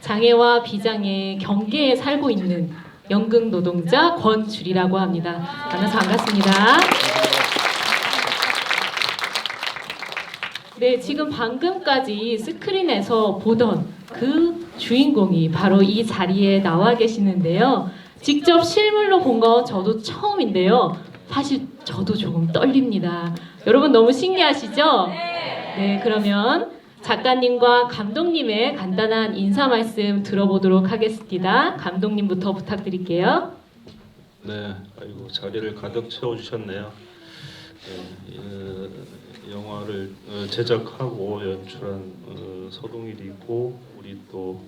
장애와 비장애 경계에 살고 있는 연극 노동자 권주리라고 합니다. 만나서 반갑습니다. 네, 지금 방금까지 스크린에서 보던 그 주인공이 바로 이 자리에 나와 계시는데요. 직접 실물로 본 거 저도 처음인데요. 사실 저도 조금 떨립니다. 여러분 너무 신기하시죠? 네, 그러면 작가님과 감독님의 간단한 인사 말씀 들어보도록 하겠습니다. 감독님부터 부탁드릴게요. 네, 아이고 자리를 가득 채워주셨네요. 네, 영화를 제작하고 연출한 서동일이고 우리 또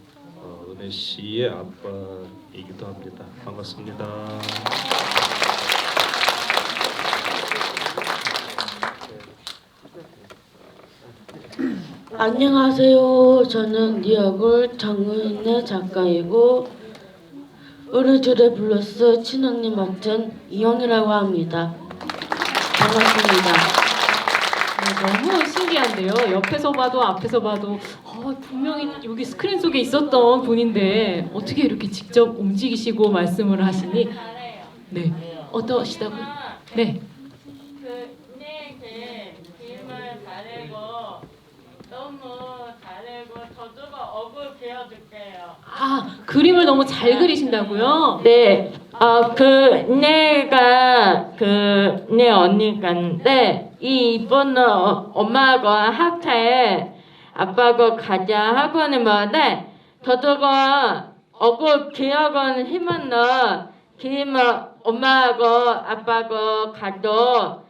은혜 씨의 아빠이기도 합니다. 반갑습니다. 안녕하세요. 저는 리얼굴 장우인의 작가이고 우리들의 블루스 친언니 맡은 이영이라고 합니다. 반갑습니다. 네, 너무 신기한데요. 옆에서 봐도 앞에서 봐도 분명히 여기 스크린 속에 있었던 분인데 어떻게 이렇게 직접 움직이시고 말씀을 하시니? 네, 어떠시다고? 네. 그림을 너무 잘 그리신다고요? 네, 내가 내 언니가인데 이번 엄마하고 학차에 아빠하고 가자 하고는 뭐데 저도가 어구 기억은 힘은 기면 엄마하고 아빠하고 가도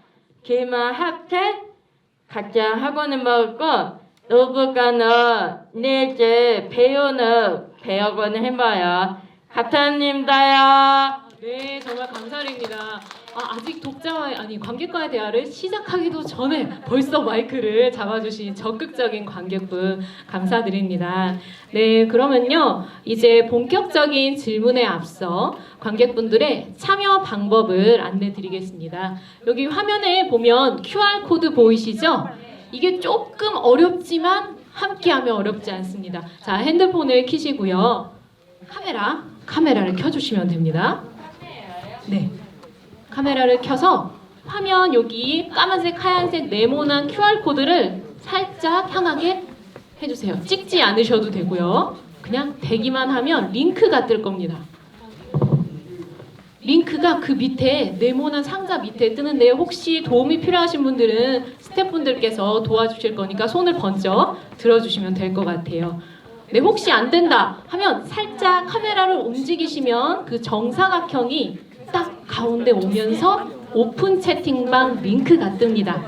기면 학차 가자 하고는 뭐고 너부가는 내 이제 배우고는 해봐요. 감사합니다요. 네, 정말 감사드립니다. 아직 관객과의 대화를 시작하기도 전에 벌써 마이크를 잡아주신 적극적인 관객분 감사드립니다. 네, 그러면요 이제 본격적인 질문에 앞서 관객분들의 참여 방법을 안내드리겠습니다. 여기 화면에 보면 QR 코드 보이시죠? 이게 조금 어렵지만 함께하면 어렵지 않습니다. 자, 핸드폰을 켜시고요. 카메라를 켜주시면 됩니다. 네, 카메라를 켜서 화면 여기 까만색, 하얀색 네모난 QR코드를 살짝 향하게 해주세요. 찍지 않으셔도 되고요. 그냥 대기만 하면 링크가 뜰 겁니다. 링크가 그 밑에 네모난 상자 밑에 뜨는데 혹시 도움이 필요하신 분들은 스태프분들께서 도와주실 거니까 손을 번쩍 들어주시면 될 것 같아요. 네, 혹시 안 된다 하면 살짝 카메라를 움직이시면 그 정사각형이 딱 가운데 오면서 오픈 채팅방 링크가 뜹니다.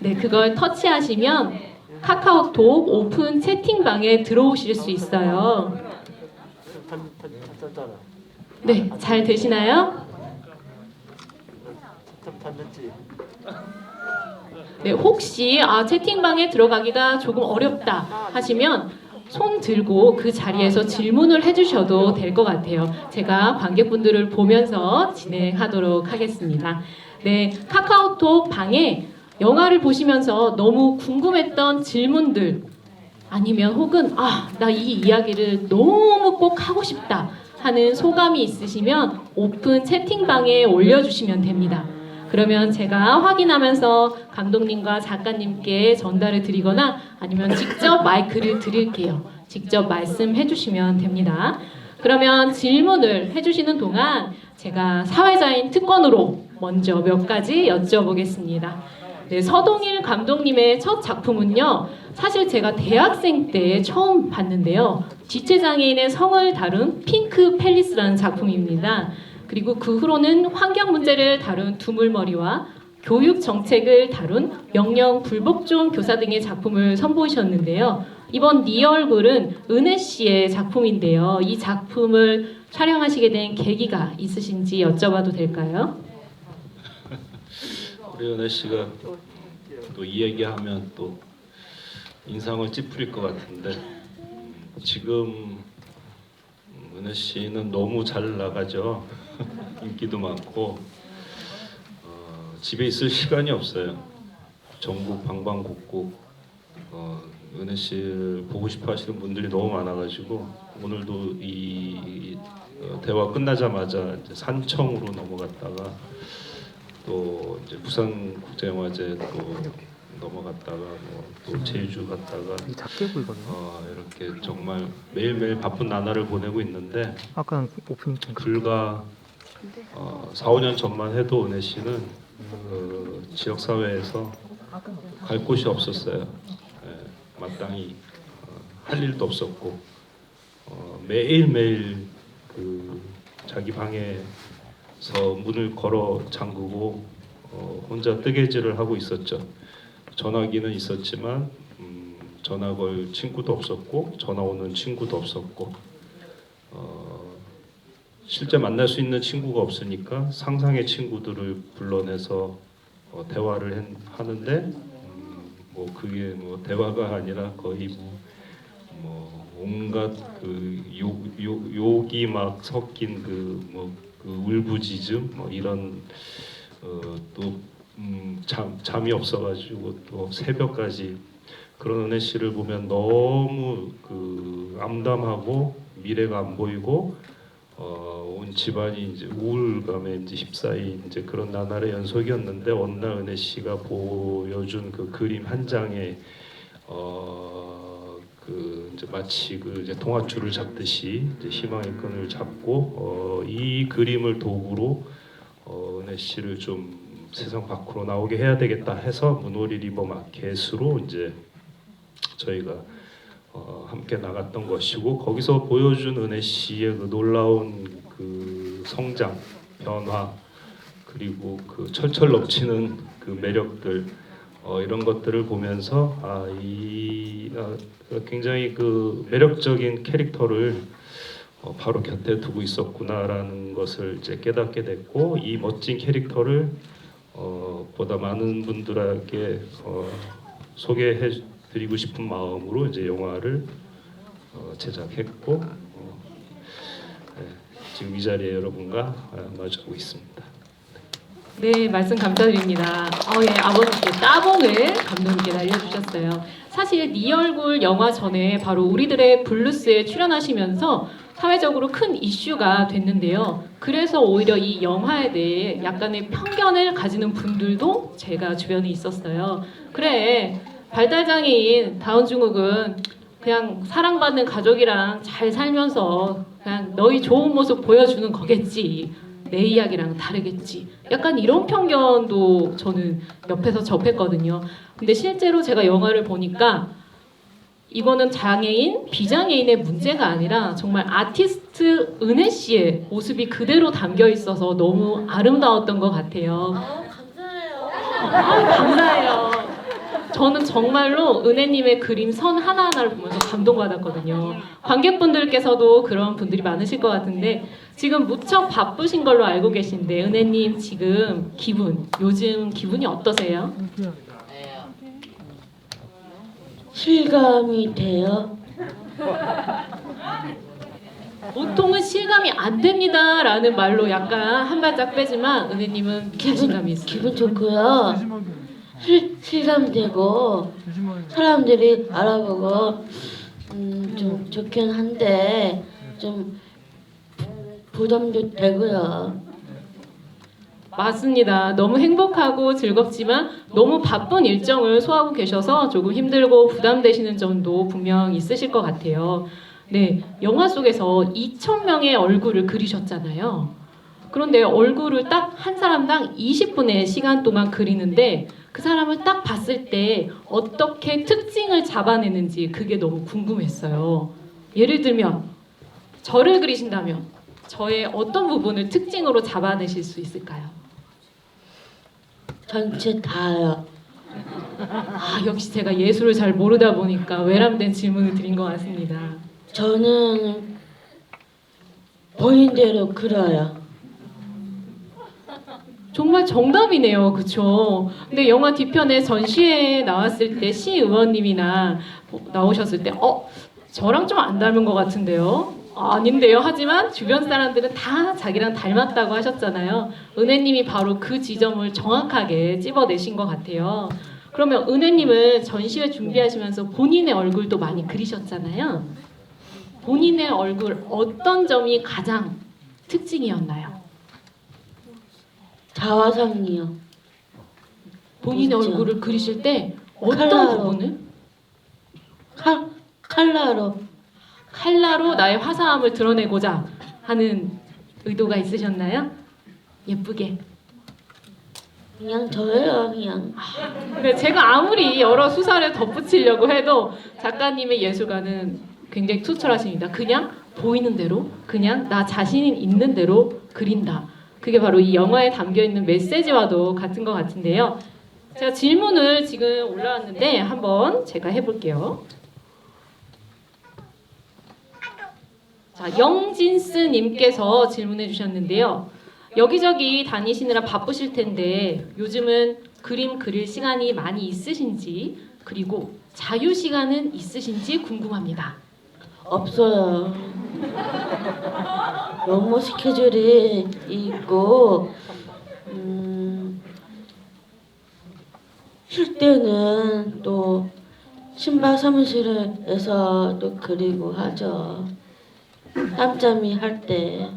네, 그걸 터치하시면 카카오톡 오픈 채팅방에 들어오실 수 있어요. 네, 잘 되시나요? 네, 혹시 채팅방에 들어가기가 조금 어렵다 하시면 손 들고 그 자리에서 질문을 해주셔도 될 것 같아요. 제가 관객분들을 보면서 진행하도록 하겠습니다. 네, 카카오톡 방에 영화를 보시면서 너무 궁금했던 질문들 아니면 혹은 나 이 이야기를 너무 꼭 하고 싶다 하는 소감이 있으시면 오픈 채팅방에 올려주시면 됩니다. 그러면 제가 확인하면서 감독님과 작가님께 전달을 드리거나 아니면 직접 마이크를 드릴게요. 직접 말씀해 주시면 됩니다. 그러면 질문을 해주시는 동안 제가 사회자인 특권으로 먼저 몇 가지 여쭤보겠습니다. 네, 서동일 감독님의 첫 작품은요, 사실 제가 대학생 때 처음 봤는데요. 지체장애인의 성을 다룬 핑크 팰리스라는 작품입니다. 그리고 그 후로는 환경 문제를 다룬 두물머리와 교육 정책을 다룬 명령 불복종 교사 등의 작품을 선보이셨는데요. 이번 네 얼굴은 은혜 씨의 작품인데요. 이 작품을 촬영하시게 된 계기가 있으신지 여쭤봐도 될까요? 우리 은혜 씨가 또 이 얘기하면 또 인상을 찌푸릴 것 같은데 지금 은혜 씨는 너무 잘 나가죠. 인기도 많고 집에 있을 시간이 없어요. 전국 방방곡곡 은혜 씨를 보고 싶어 하시는 분들이 너무 많아가지고 오늘도 이 대화 끝나자마자 이제 산청으로 넘어갔다가 또 이제 부산국제영화제 또 넘어갔다가 또 제주 갔다가 작게 보이거든요. 이렇게 정말 매일매일 바쁜 나날을 보내고 있는데 아까는 오프닝 좀 불과 4, 5년 전만 해도 은혜 씨는 지역 사회에서 갈 곳이 없었어요. 예, 마땅히 할 일도 없었고 매일매일 그 자기 방에서 문을 걸어 잠그고 혼자 뜨개질을 하고 있었죠. 전화기는 있었지만 전화 걸 친구도 없었고 전화 오는 친구도 없었고 실제 만날 수 있는 친구가 없으니까 상상의 친구들을 불러내서 대화를 하는데 뭐 그게 뭐 대화가 아니라 거의 뭐 온갖 그 욕이 막 섞인 그 울부짖음 뭐 이런 또 잠이 없어가지고 또 새벽까지 그런 은혜 씨를 보면 너무 그 암담하고 미래가 안 보이고 온 집안이 이제 우울감에 이제 휩싸인 이제 그런 나날의 연속이었는데 어느 날 은혜 씨가 보여준 그 그림 한 장에 그 이제 마치 그 이제 동아줄을 잡듯이 이제 희망의 끈을 잡고 이 그림을 도구로 은혜 씨를 좀 세상 밖으로 나오게 해야 되겠다 해서 문호리 리버 마켓으로 이제 저희가 함께 나갔던 것이고 거기서 보여준 은혜 씨의 그 놀라운 그 성장, 변화 그리고 그 철철 넘치는 그 매력들 이런 것들을 보면서 굉장히 그 매력적인 캐릭터를 바로 곁에 두고 있었구나라는 것을 이제 깨닫게 됐고 이 멋진 캐릭터를 보다 많은 분들에게 소개해 드리고 싶은 마음으로 이제 영화를 제작했고 네, 지금 이 자리에 여러분과 마주하고 있습니다. 네, 말씀 감사드립니다. 예, 아버님께 따봉을 감독님께 날려주셨어요. 사실 네 얼굴 영화 전에 바로 우리들의 블루스에 출연하시면서 사회적으로 큰 이슈가 됐는데요. 그래서 오히려 이 영화에 대해 약간의 편견을 가지는 분들도 제가 주변에 있었어요. 그래, 발달장애인 다운증후군 그냥 사랑받는 가족이랑 잘 살면서 그냥 너희 좋은 모습 보여주는 거겠지. 내 이야기랑 다르겠지. 약간 이런 편견도 저는 옆에서 접했거든요. 근데 실제로 제가 영화를 보니까 이거는 장애인, 비장애인의 문제가 아니라 정말 아티스트 은혜 씨의 모습이 그대로 담겨 있어서 너무 아름다웠던 것 같아요. 감사해요. 저는 정말로 은혜님의 그림 선 하나하나를 보면서 감동받았거든요. 관객분들께서도 그런 분들이 많으실 것 같은데 지금 무척 바쁘신 걸로 알고 계신데 은혜님 지금 요즘 기분이 어떠세요? 실감이 돼요. 보통은 실감이 안 됩니다라는 말로 약간 한 발짝 빼지만 은혜님은 자신감이 있어요. 기분 좋고요. 실감되고 사람들이 알아보고 좀 좋긴 한데 좀 부담도 되고요. 맞습니다. 너무 행복하고 즐겁지만 너무 바쁜 일정을 소화하고 계셔서 조금 힘들고 부담되시는 점도 분명 있으실 것 같아요. 네, 영화 속에서 2,000명의 얼굴을 그리셨잖아요. 그런데 얼굴을 딱 한 사람당 20분의 시간 동안 그리는데 그 사람을 딱 봤을 때 어떻게 특징을 잡아내는지 그게 너무 궁금했어요. 예를 들면 저를 그리신다면 저의 어떤 부분을 특징으로 잡아내실 수 있을까요? 전체 다요. 역시 제가 예술을 잘 모르다 보니까 외람된 질문을 드린 것 같습니다. 저는 본인대로 그려요. 정말 정답이네요. 그쵸? 근데 영화 뒤편에 전시회에 나왔을 때 시의원님이나 나오셨을 때 저랑 좀 안 닮은 것 같은데요? 아닌데요. 하지만 주변 사람들은 다 자기랑 닮았다고 하셨잖아요. 은혜님이 바로 그 지점을 정확하게 찝어내신 것 같아요. 그러면 은혜님은 전시회 준비하시면서 본인의 얼굴도 많이 그리셨잖아요. 본인의 얼굴 어떤 점이 가장 특징이었나요? 자화상이요. 본인의 그렇죠. 얼굴을 그리실 때 어떤 칼라로. 부분을? 칼라로. 칼라로 나의 화사함을 드러내고자 하는 의도가 있으셨나요? 예쁘게. 그냥 저예요, 그냥. 근데 제가 아무리 여러 수사를 덧붙이려고 해도 작가님의 예술가는 굉장히 투철하십니다. 그냥 보이는 대로, 그냥 나 자신 있는 대로 그린다. 그게 바로 이 영화에 담겨 있는 메시지와도 같은 것 같은데요. 제가 질문을 지금 올라왔는데 한번 제가 해볼게요. 자, 영진스님께서 질문해 주셨는데요. 여기저기 다니시느라 바쁘실 텐데 요즘은 그림 그릴 시간이 많이 있으신지 그리고 자유 시간은 있으신지 궁금합니다. 없어요. 너무 스케줄이 있고 쉴 때는 또 신발 사무실에서 또 그리고 하죠. 짬짬이 할 때.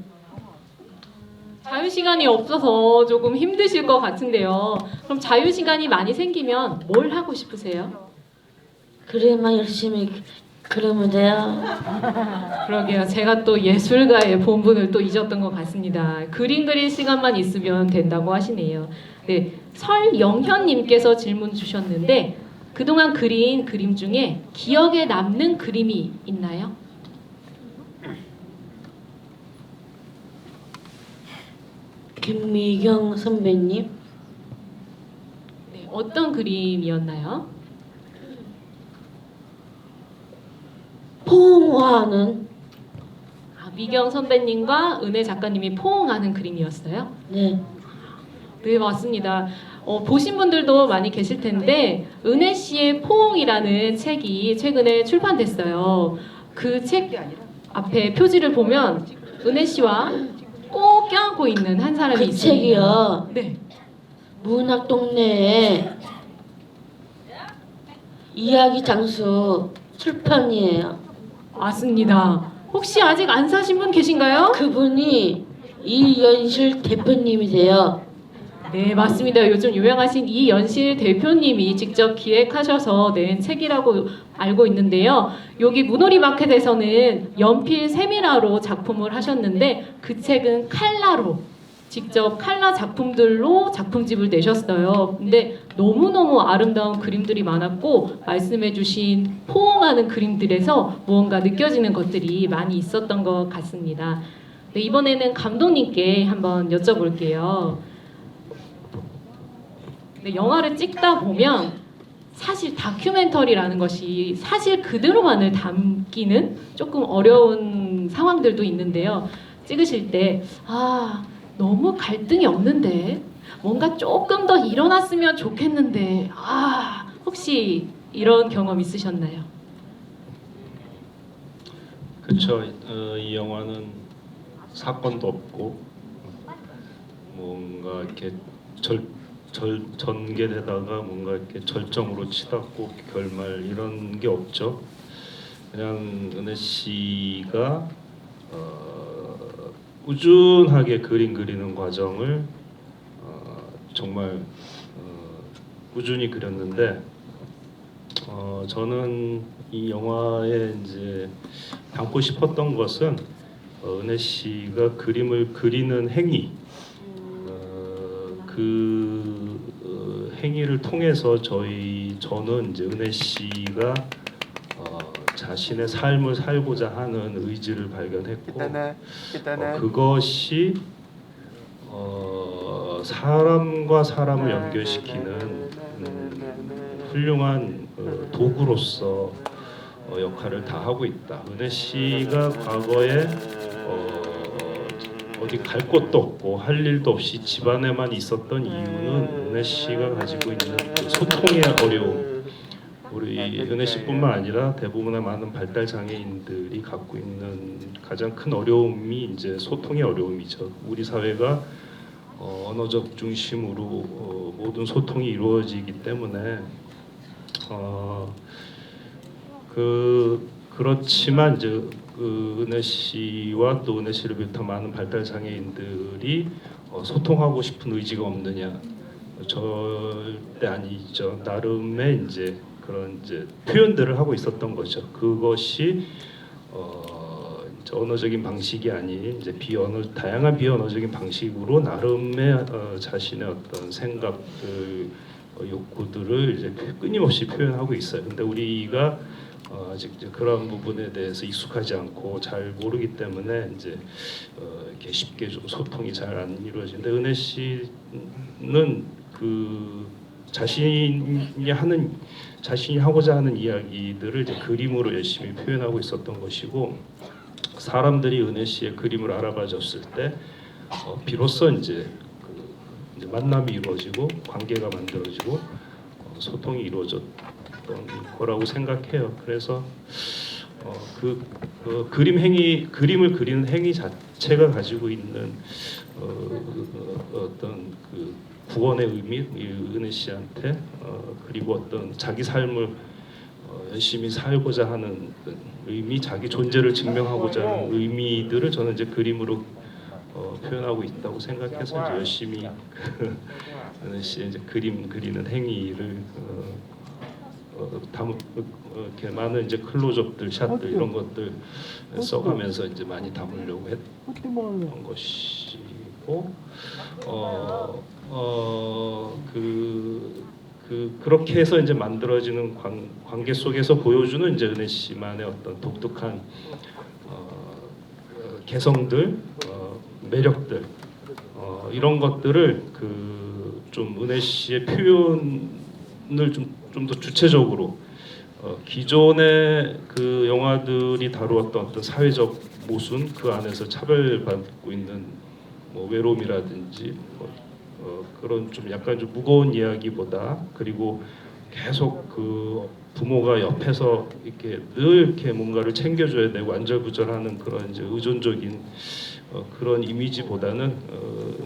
자유 시간이 없어서 조금 힘드실 것 같은데요. 그럼 자유 시간이 많이 생기면 뭘 하고 싶으세요? 그림만 열심히 그리면 돼요. 그러게요. 제가 또 예술가의 본분을 또 잊었던 것 같습니다. 그림 그릴 시간만 있으면 된다고 하시네요. 네, 설영현님께서 질문 주셨는데 그동안 그린 그림 중에 기억에 남는 그림이 있나요? 김미경 선배님 네, 어떤 그림이었나요? 포옹하는 아, 미경 선배님과 은혜 작가님이 포옹하는 그림이었어요? 네. 네, 맞습니다. 보신 분들도 많이 계실 텐데 은혜 씨의 포옹이라는 책이 최근에 출판됐어요. 그 책 앞에 표지를 보면 은혜 씨와 꼭 껴안고 있는 한 사람이 그 있어요. 책이요. 네. 문학 동네에 이야기 장수 출판이에요. 맞습니다. 혹시 아직 안 사신 분 계신가요? 그분이 이연실 대표님이세요. 네, 맞습니다. 요즘 유명하신 이연실 대표님이 직접 기획하셔서 낸 책이라고 알고 있는데요. 여기 문오리 마켓에서는 연필 세미라로 작품을 하셨는데 그 책은 칼라로 직접 칼라 작품들로 작품집을 내셨어요. 근데 너무너무 아름다운 그림들이 많았고 말씀해주신 포옹하는 그림들에서 무언가 느껴지는 것들이 많이 있었던 것 같습니다. 네, 이번에는 감독님께 한번 여쭤볼게요. 네, 영화를 찍다 보면 사실 다큐멘터리라는 것이 사실 그대로만을 담기는 조금 어려운 상황들도 있는데요. 찍으실 때 너무 갈등이 없는데 뭔가 조금 더 일어났으면 좋겠는데 혹시 이런 경험 있으셨나요? 그렇죠. 이 영화는 사건도 없고 뭔가 이렇게 전개되다가 뭔가 이렇게 절정으로 치닫고 결말 이런 게 없죠. 그냥 은혜 씨가 꾸준하게 그림 그리는 과정을 정말 꾸준히 그렸는데 저는 이 영화에 이제 담고 싶었던 것은 은혜 씨가 그림을 그리는 행위 행위를 통해서 저는 이제 은혜 씨가 자신의 삶을 살고자 하는 의지를 발견했고 그것이 사람과 사람을 연결시키는 훌륭한 도구로서 역할을 다 하고 있다. 은혜 씨가 과거에 어디 갈 곳도 없고 할 일도 없이 집안에만 있었던 이유는 은혜 씨가 가지고 있는 그 소통의 어려움, 우리 은혜 씨뿐만 아니라 대부분의 많은 발달 장애인들이 갖고 있는 가장 큰 어려움이 이제 소통의 어려움이죠. 우리 사회가 언어적 중심으로 모든 소통이 이루어지기 때문에 그렇지만 이제 그 은혜 씨와 또 은혜 씨를 비롯한 많은 발달 장애인들이 소통하고 싶은 의지가 없느냐? 절대 아니죠. 나름의 이제 그런 이제 표현들을 하고 있었던 거죠. 그것이 이제 언어적인 방식이 아닌 이제 다양한 비언어적인 방식으로 나름의 자신의 어떤 생각들, 욕구들을 이제 끊임없이 표현하고 있어요. 근데 우리가 아직 이제 그런 부분에 대해서 익숙하지 않고 잘 모르기 때문에 이제 이렇게 쉽게 좀 소통이 잘 안 이루어지는데 은혜 씨는 그 자신이 하고자 하는 이야기들을 이제 그림으로 열심히 표현하고 있었던 것이고 사람들이 은혜 씨의 그림을 알아봐줬을 때 비로소 이제 이제 만남이 이루어지고 관계가 만들어지고 소통이 이루어졌던 거라고 생각해요. 그래서 그림을 그리는 행위 자체가 가지고 있는 어떤 그 구원의 의미, 은혜 씨한테 그리고 어떤 자기 삶을 열심히 살고자 하는 의미, 자기 존재를 증명하고자 하는 의미들을 저는 이제 그림으로 표현하고 있다고 생각해서 이제 열심히 은혜 씨의 이제 그림 그리는 행위를 이렇게 많은 이제 클로즈업들, 샷들 이런 것들 써가면서 이제 많이 담으려고 했던 것이고 그렇게 해서 이제 만들어지는 관계 속에서 보여주는 이제 은혜 씨만의 어떤 독특한 개성들, 매력들 이런 것들을 좀 은혜 씨의 표현을 좀 더 주체적으로 기존의 그 영화들이 다루었던 어떤 사회적 모순 그 안에서 차별받고 있는 뭐 외로움이라든지 그런 좀 약간 좀 무거운 이야기보다 그리고 계속 그 부모가 옆에서 이렇게 늘 이렇게 뭔가를 챙겨줘야 되고 안절부절하는 그런 이제 의존적인 그런 이미지보다는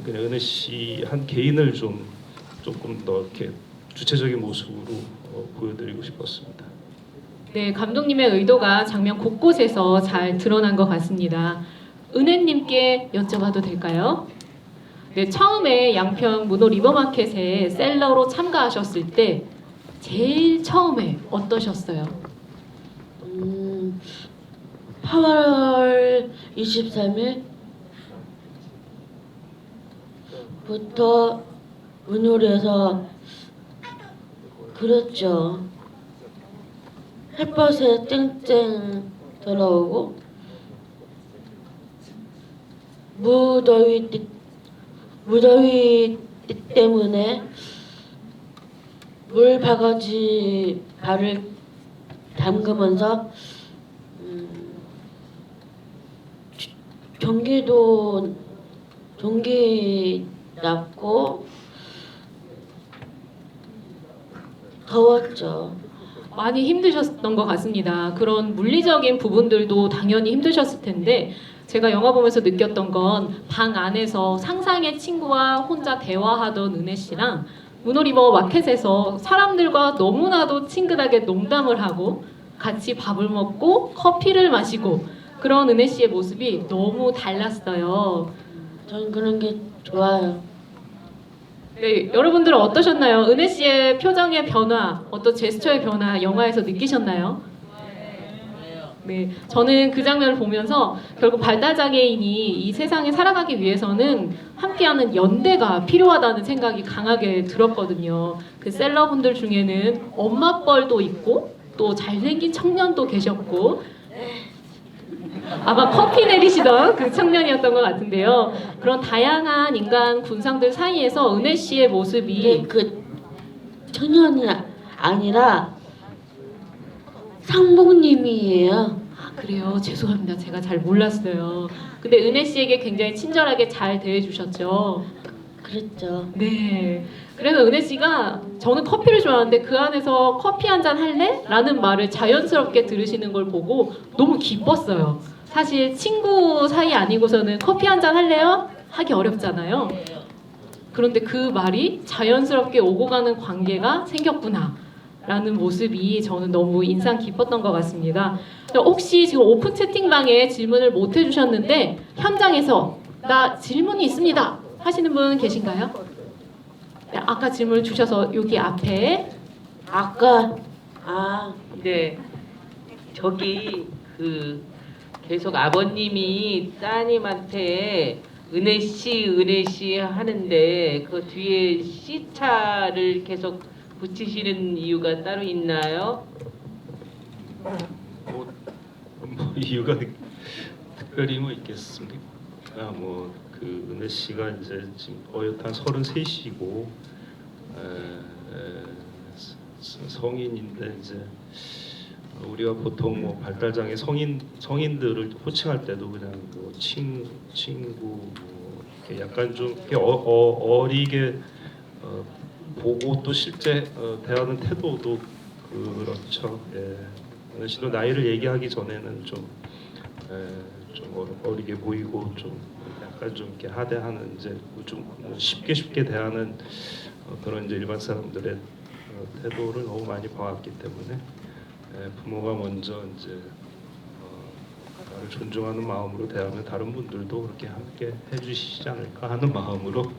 그냥 은혜 씨 한 개인을 조금 더 이렇게 주체적인 모습으로 보여드리고 싶었습니다. 네, 감독님의 의도가 장면 곳곳에서 잘 드러난 것 같습니다. 은혜님께 여쭤봐도 될까요? 네, 처음에 양평 문호 리버마켓에 셀러로 참가하셨을 때 제일 처음에 어떠셨어요? 8월 23일부터 문홀에서 그렸죠. 햇볕에 쨍쨍 들어오고 무더위 때문에 물 바가지 발을 담그면서 전기 났고 더웠죠. 많이 힘드셨던 것 같습니다. 그런 물리적인 부분들도 당연히 힘드셨을 텐데 제가 영화 보면서 느꼈던 건 방 안에서 상상의 친구와 혼자 대화하던 은혜 씨랑 문호리버 마켓에서 사람들과 너무나도 친근하게 농담을 하고 같이 밥을 먹고 커피를 마시고 그런 은혜 씨의 모습이 너무 달랐어요. 저는 그런 게 좋아요. 네, 여러분들은 어떠셨나요? 은혜 씨의 표정의 변화, 어떤 제스처의 변화 영화에서 느끼셨나요? 네, 저는 그 장면을 보면서 결국 발달장애인이 이 세상에 살아가기 위해서는 함께하는 연대가 필요하다는 생각이 강하게 들었거든요. 그 셀러분들 중에는 엄마뻘도 있고 또 잘생긴 청년도 계셨고 아마 커피 내리시던 그 청년이었던 것 같은데요. 그런 다양한 인간 군상들 사이에서 은혜 씨의 모습이 그 청년이 아니라 상봉님이에요. 아, 그래요. 죄송합니다. 제가 잘 몰랐어요. 근데 은혜 씨에게 굉장히 친절하게 잘 대해주셨죠. 그랬죠. 네. 그래서 은혜 씨가 저는 커피를 좋아하는데 그 안에서 커피 한 잔 할래? 라는 말을 자연스럽게 들으시는 걸 보고 너무 기뻤어요. 사실 친구 사이 아니고서는 커피 한 잔 할래요? 하기 어렵잖아요. 그런데 그 말이 자연스럽게 오고 가는 관계가 생겼구나. 라는 모습이 저는 너무 인상 깊었던 것 같습니다. 혹시 지금 오픈 채팅방에 질문을 못 해주셨는데 현장에서 나 질문이 있습니다 하시는 분 계신가요? 네, 아까 질문을 주셔서 여기 앞에 아까 네, 저기 그 계속 아버님이 따님한테 은혜 씨 하는데 그 뒤에 씨자를 계속 붙이시는 이유가 따로 있나요? 뭐 이유가 특별히 뭐 있겠습니까? 뭐그 은혜 씨가 이제 지금 어엿한 33이고 성인인데 이제 우리가 보통 뭐 발달장애 성인들을 호칭할 때도 그냥 뭐 친구 뭐 이렇게 약간 좀 이렇게 어리게 보고 또 실제 대하는 태도도 그렇죠. 예. 은혜 씨도 나이를 얘기하기 전에는 좀 어리게 보이고 좀 약간 좀 이렇게 하대하는 이제 좀 쉽게 대하는 그런 이제 일반 사람들의 태도를 너무 많이 봐왔기 때문에 부모가 먼저 이제 나를 존중하는 마음으로 대하면 다른 분들도 그렇게 함께 해주시지 않을까 하는 마음으로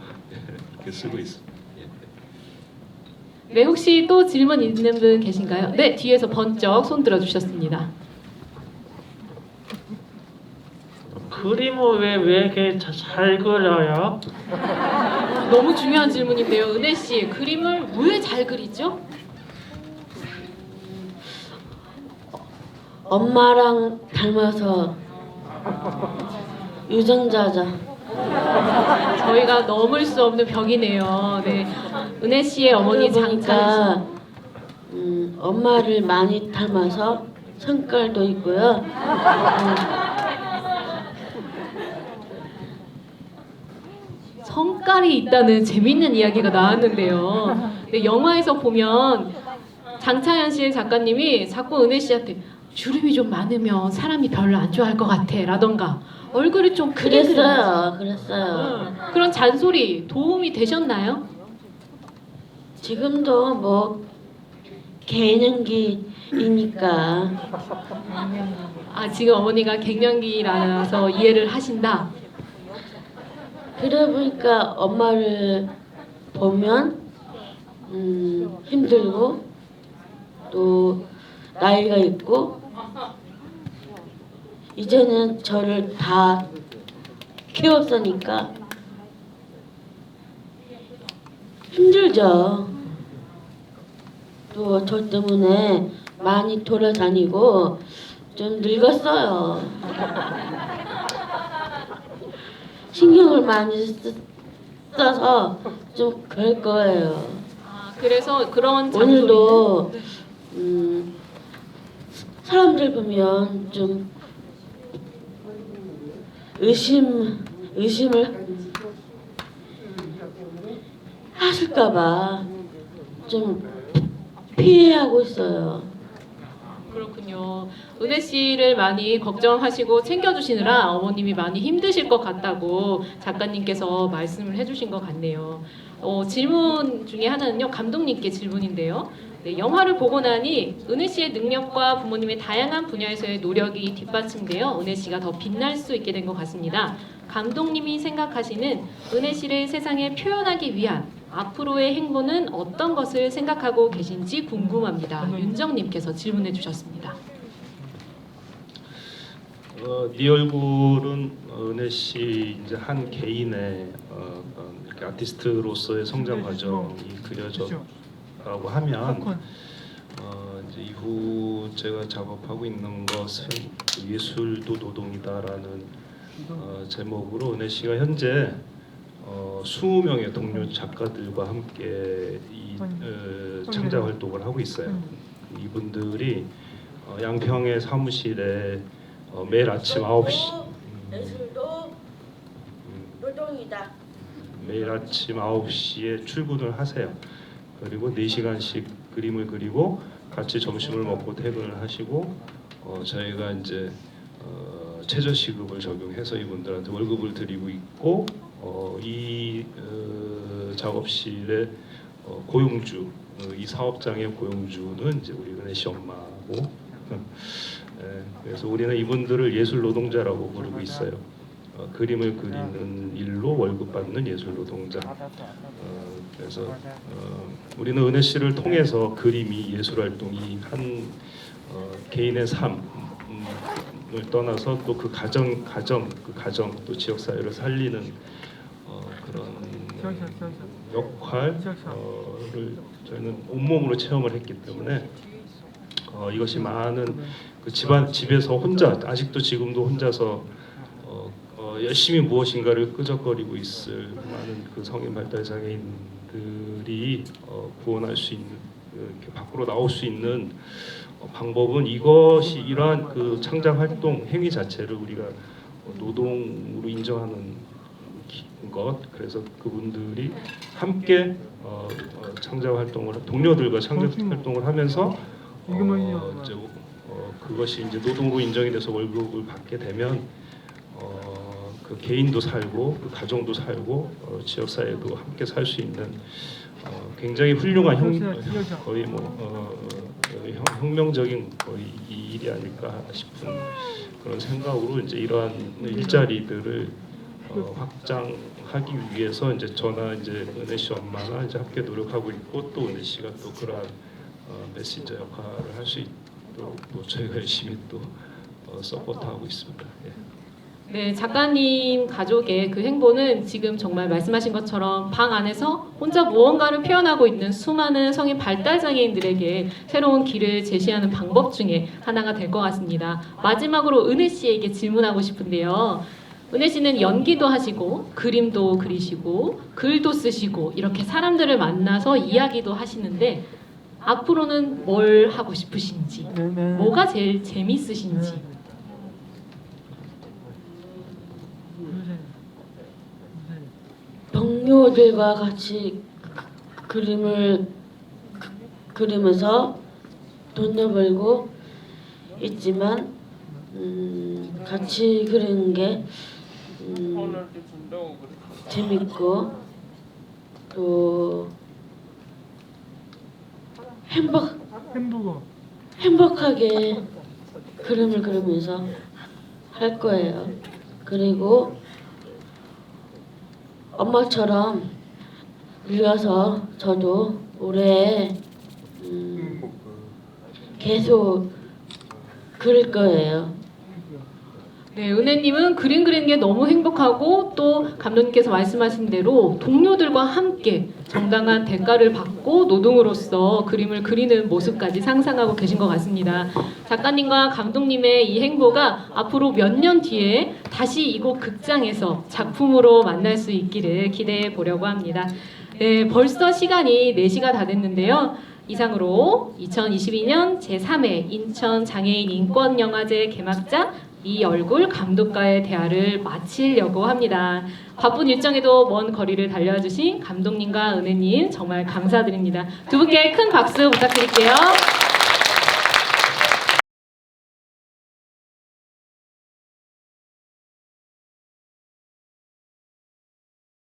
이렇게 쓰고 있습니다. 네, 혹시 또 질문 있는 분 계신가요? 네, 뒤에서 번쩍 손 들어주셨습니다. 그림을 왜 이렇게 잘 그려요? 너무 중요한 질문인데요. 은혜 씨, 그림을 왜 잘 그리죠? 엄마랑 닮아서 유전자죠. 저희가 넘을 수 없는 벽이네요. 네, 은혜 씨의 어머니 장차 보니까 엄마를 많이 닮아서 성깔도 있고요. 성깔이 있다는 재밌는 이야기가 나왔는데요. 네, 영화에서 보면 장차현 씨의 작가님이 자꾸 은혜 씨한테 주름이 좀 많으면 사람이 별로 안 좋아할 것 같아 라던가 얼굴이 좀 크게 그랬어요. 그런 잔소리 도움이 되셨나요? 지금도 뭐 갱년기이니까 아, 지금 어머니가 갱년기라서 이해를 하신다. 그래 보니까 엄마를 보면 힘들고 또 나이가 있고 이제는 저를 다 키웠으니까 힘들죠. 또 저 때문에 많이 돌아다니고 좀 늙었어요. 신경을 많이 써서 좀 그럴 거예요. 아, 그래서 그런 잔소리 오늘도 사람들 보면 좀 의심을 하실까봐 좀 피해하고 있어요. 그렇군요. 은혜 씨를 많이 걱정하시고 챙겨주시느라 어머님이 많이 힘드실 것 같다고 작가님께서 말씀을 해주신 것 같네요. 질문 중에 하나는요, 감독님께 질문인데요. 네, 영화를 보고 나니 은혜 씨의 능력과 부모님의 다양한 분야에서의 노력이 뒷받침되어 은혜 씨가 더 빛날 수 있게 된 것 같습니다. 감독님이 생각하시는 은혜 씨를 세상에 표현하기 위한 앞으로의 행보는 어떤 것을 생각하고 계신지 궁금합니다. 윤정님께서 질문해 주셨습니다. 네 얼굴은 은혜 씨 이제 한 개인의 이렇게 아티스트로서의 성장 과정이 그려졌다고 하면 이제 이후 제가 작업하고 있는 것은 예술도 노동이다라는 제목으로 은혜 씨가 현재 20명의 동료 작가들과 함께 창작 활동을 하고 있어요. 이분들이 양평의 사무실에 매일 아침 9시 예술도 노동이다. 매일 아침 9시에 출근을 하세요. 그리고 4시간씩 그림을 그리고 같이 점심을 먹고 퇴근을 하시고 저희가 이제 최저 시급을 적용해서 이분들한테 월급을 드리고 있고 이 작업실의 고용주는 이 사업장의 고용주는 이제 우리 은혜 씨 엄마고, 그래서 우리는 이분들을 예술 노동자라고 부르고 있어요. 그림을 그리는 일로 월급 받는 예술 노동자. 그래서 우리는 은혜 씨를 통해서 그림이 예술 활동이 한 개인의 삶을 떠나서 또 그 가정 또 지역 사회를 살리는 그런 역할을 저희는 온몸으로 체험을 했기 때문에 이것이 많은 그 집에서 혼자 아직도 지금도 혼자서 열심히 무엇인가를 끄적거리고 있을 많은 그 성인 발달 장애인들이 구원할 수 있는 이렇게 밖으로 나올 수 있는 방법은 이것이 이러한 그 창작 활동 행위 자체를 우리가 노동으로 인정하는 것. 그래서 그분들이 함께 창작 활동을 동료들과 창작 활동을 하면서 이제 그것이 이제 노동으로 인정이 돼서 월급을 받게 되면 그 개인도 살고 그 가정도 살고 지역 사회도 함께 살 수 있는 굉장히 훌륭한 거의 혁명적인 거의 이 일이 아닐까 싶은 그런 생각으로 이제 이러한 일자리들을 확장하기 위해서 이제 저나 이제 은혜 씨 엄마가 이제 함께 노력하고 있고 또 은혜 씨가 또 그러한 메신저 역할을 할 수 있도록 또 저희가 열심히 또 서포트하고 있습니다. 예. 네, 작가님 가족의 그 행보는 지금 정말 말씀하신 것처럼 방 안에서 혼자 무언가를 표현하고 있는 수많은 성인 발달 장애인들에게 새로운 길을 제시하는 방법 중에 하나가 될 것 같습니다. 마지막으로 은혜 씨에게 질문하고 싶은데요. 은혜 씨는 연기도 하시고 그림도 그리시고 글도 쓰시고 이렇게 사람들을 만나서 이야기도 하시는데 앞으로는 뭘 하고 싶으신지, 뭐가 제일 재밌으신지. 동료들과 같이 그림을 그리면서 돈도 벌고 있지만 같이 그리는 게 재밌고 또 행복하게 그림을 그리면서 할 거예요. 그리고 엄마처럼 늙어서 저도 올해 계속 그릴 거예요. 네, 은혜님은 그림 그리는 게 너무 행복하고 또 감독님께서 말씀하신 대로 동료들과 함께 정당한 대가를 받고 노동으로서 그림을 그리는 모습까지 상상하고 계신 것 같습니다. 작가님과 감독님의 이 행보가 앞으로 몇 년 뒤에 다시 이곳 극장에서 작품으로 만날 수 있기를 기대해 보려고 합니다. 네, 벌써 시간이 4시가 다 됐는데요. 이상으로 2022년 제3회 인천 장애인 인권영화제 개막작 이 얼굴 감독과의 대화를 마치려고 합니다. 바쁜 일정에도 먼 거리를 달려주신 감독님과 은혜님 정말 감사드립니다. 두 분께 큰 박수 부탁드릴게요.